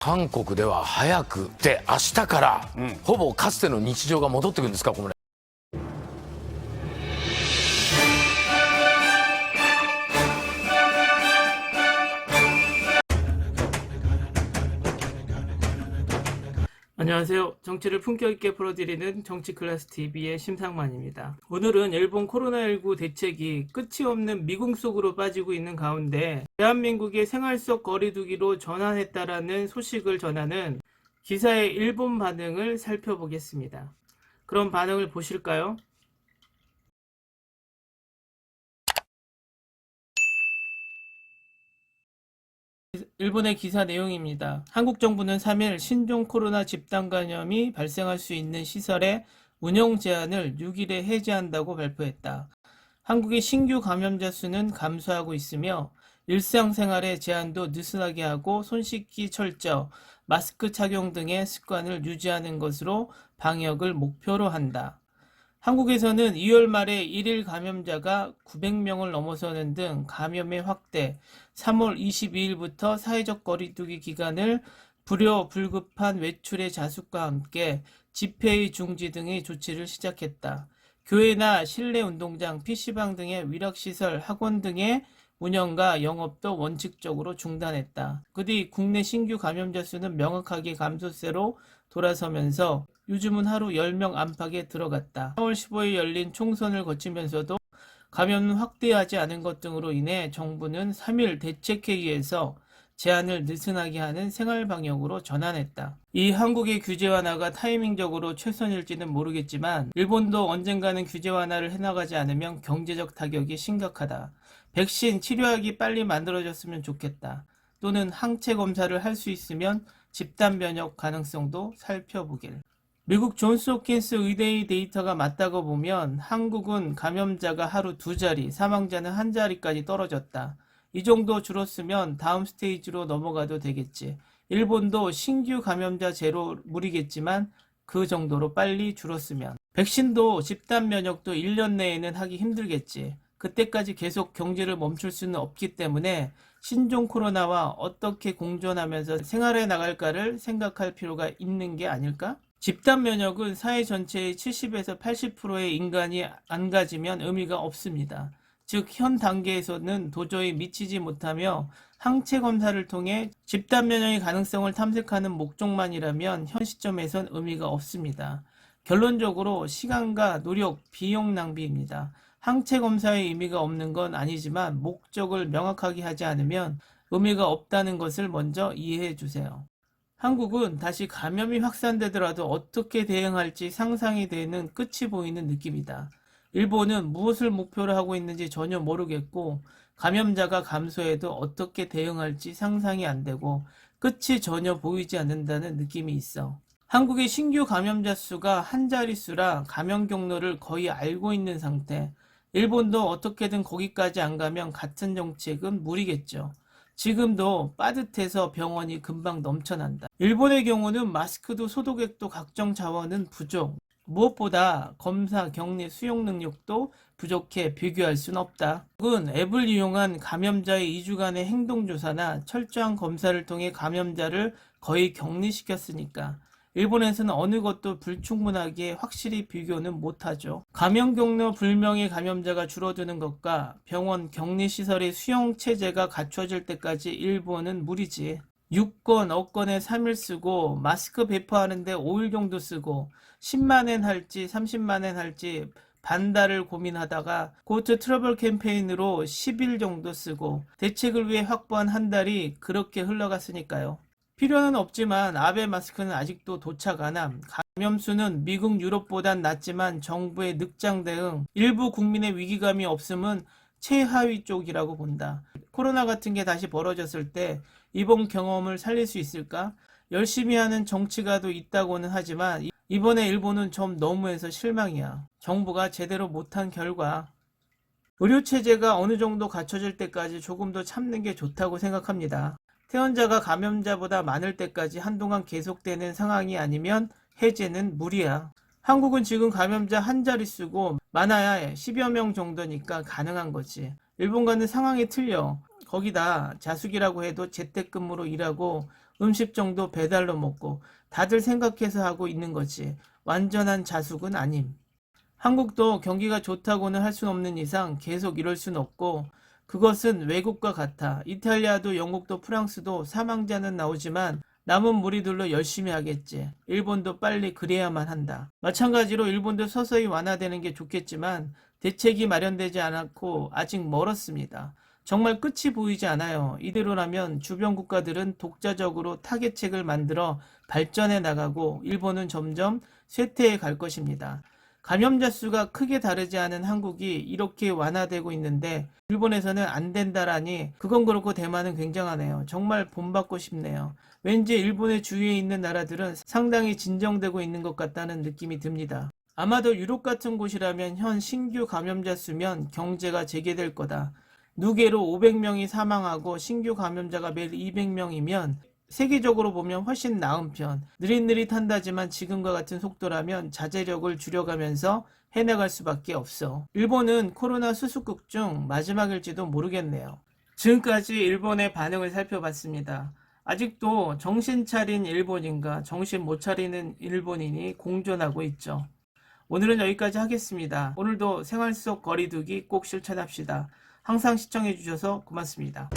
韓国では早くで明日から、ほぼかつての日常が戻ってくるんですか、これ。 안녕하세요. 정치를 품격 있게 풀어드리는 정치클래스TV의 심상만입니다. 오늘은 일본 코로나19 대책이 끝이 없는 미궁 속으로 빠지고 있는 가운데 대한민국의 생활 속 거리두기로 전환했다라는 소식을 전하는 기사의 일본 반응을 살펴보겠습니다. 그럼 반응을 보실까요? 일본의 기사 내용입니다. 한국 정부는 3일 신종 코로나 집단 감염이 발생할 수 있는 시설의 운영 제한을 6일에 해제한다고 발표했다. 한국의 신규 감염자 수는 감소하고 있으며 일상생활의 제한도 느슨하게 하고 손 씻기 철저, 마스크 착용 등의 습관을 유지하는 것으로 방역을 목표로 한다. 한국에서는 2월 말에 1일 감염자가 900명을 넘어서는 등 감염의 확대, 3월 22일부터 사회적 거리두기 기간을 불효불급한 외출의 자숙과 함께 집회의 중지 등의 조치를 시작했다. 교회나 실내 운동장, PC방 등의 위락시설, 학원 등의 운영과 영업도 원칙적으로 중단했다. 그뒤 국내 신규 감염자 수는 명확하게 감소세로 돌아서면서 요즘은 하루 10명 안팎에 들어갔다. 4월 15일 열린 총선을 거치면서도 감염은 확대하지 않은 것 등으로 인해 정부는 3일 대책회의에서 제한을 느슨하게 하는 생활방역으로 전환했다. 이 한국의 규제 완화가 타이밍적으로 최선일지는 모르겠지만 일본도 언젠가는 규제 완화를 해나가지 않으면 경제적 타격이 심각하다. 백신, 치료약이 빨리 만들어졌으면 좋겠다. 또는 항체 검사를 할 수 있으면 집단 면역 가능성도 살펴보길. 미국 존스 홉킨스 의대의 데이터가 맞다고 보면 한국은 감염자가 하루 2자리, 사망자는 1자리까지 떨어졌다. 이 정도 줄었으면 다음 스테이지로 넘어가도 되겠지. 일본도 신규 감염자 제로 무리겠지만 그 정도로 빨리 줄었으면. 백신도 집단 면역도 1년 내에는 하기 힘들겠지. 그때까지 계속 경제를 멈출 수는 없기 때문에 신종 코로나와 어떻게 공존하면서 생활해 나갈까를 생각할 필요가 있는 게 아닐까? 집단 면역은 사회 전체의 70에서 80%의 인간이 안 가지면 의미가 없습니다. 즉, 현 단계에서는 도저히 미치지 못하며 항체 검사를 통해 집단 면역의 가능성을 탐색하는 목적만이라면 현 시점에선 의미가 없습니다. 결론적으로 시간과 노력, 비용 낭비입니다. 항체 검사의 의미가 없는 건 아니지만 목적을 명확하게 하지 않으면 의미가 없다는 것을 먼저 이해해 주세요. 한국은 다시 감염이 확산되더라도 어떻게 대응할지 상상이 되는 끝이 보이는 느낌이다. 일본은 무엇을 목표로 하고 있는지 전혀 모르겠고 감염자가 감소해도 어떻게 대응할지 상상이 안 되고 끝이 전혀 보이지 않는다는 느낌이 있어. 한국의 신규 감염자 수가 한 자릿수라 감염 경로를 거의 알고 있는 상태. 일본도 어떻게든 거기까지 안 가면 같은 정책은 무리겠죠. 지금도 빠듯해서 병원이 금방 넘쳐난다. 일본의 경우는 마스크도 소독액도 각종 자원은 부족. 무엇보다 검사, 격리, 수용 능력도 부족해 비교할 순 없다. 한국은 앱을 이용한 감염자의 2주간의 행동조사나 철저한 검사를 통해 감염자를 거의 격리시켰으니까 일본에서는 어느 것도 불충분하게 확실히 비교는 못하죠. 감염 경로 불명의 감염자가 줄어드는 것과 병원 격리시설의 수용체제가 갖춰질 때까지 일본은 무리지. 6건, 억건에 3일 쓰고 마스크 배포하는데 5일 정도 쓰고 10만엔 할지 30만엔 할지 반달을 고민하다가 고트 트러블 캠페인으로 10일 정도 쓰고 대책을 위해 확보한 한 달이 그렇게 흘러갔으니까요. 필요는 없지만 아베 마스크는 아직도 도착 안 함. 감염수는 미국 유럽보단 낮지만 정부의 늑장 대응, 일부 국민의 위기감이 없음은 최하위 쪽이라고 본다. 코로나 같은 게 다시 벌어졌을 때 이번 경험을 살릴 수 있을까? 열심히 하는 정치가도 있다고는 하지만 이번에 일본은 좀 너무해서 실망이야. 정부가 제대로 못한 결과. 의료체제가 어느 정도 갖춰질 때까지 조금 더 참는 게 좋다고 생각합니다. 퇴원자가 감염자보다 많을 때까지 한동안 계속되는 상황이 아니면 해제는 무리야. 한국은 지금 감염자 한 자릿수고 많아야 10여 명 정도니까 가능한 거지. 일본과는 상황이 틀려. 거기다 자숙이라고 해도 재택근무로 일하고 음식점도 배달로 먹고 다들 생각해서 하고 있는 거지. 완전한 자숙은 아님. 한국도 경기가 좋다고는 할 수 없는 이상 계속 이럴 순 없고 그것은 외국과 같아. 이탈리아도 영국도 프랑스도 사망자는 나오지만 남은 무리들로 열심히 하겠지. 일본도 빨리 그래야만 한다. 마찬가지로 일본도 서서히 완화되는 게 좋겠지만 대책이 마련되지 않았고 아직 멀었습니다. 정말 끝이 보이지 않아요. 이대로라면 주변 국가들은 독자적으로 타개책을 만들어 발전해 나가고 일본은 점점 쇠퇴해 갈 것입니다. 감염자 수가 크게 다르지 않은 한국이 이렇게 완화되고 있는데 일본에서는 안 된다라니 그건 그렇고 대만은 굉장하네요. 정말 본받고 싶네요. 왠지 일본의 주위에 있는 나라들은 상당히 진정되고 있는 것 같다는 느낌이 듭니다. 아마도 유럽 같은 곳이라면 현 신규 감염자 수면 경제가 재개될 거다. 누계로 500명이 사망하고 신규 감염자가 매일 200명이면 세계적으로 보면 훨씬 나은 편. 느릿느릿한다지만 지금과 같은 속도라면 자제력을 줄여가면서 해나갈 수밖에 없어. 일본은 코로나 수습국 중 마지막일지도 모르겠네요. 지금까지 일본의 반응을 살펴봤습니다. 아직도 정신 차린 일본인과 정신 못 차리는 일본인이 공존하고 있죠. 오늘은 여기까지 하겠습니다. 오늘도 생활 속 거리두기 꼭 실천합시다. 항상 시청해주셔서 고맙습니다.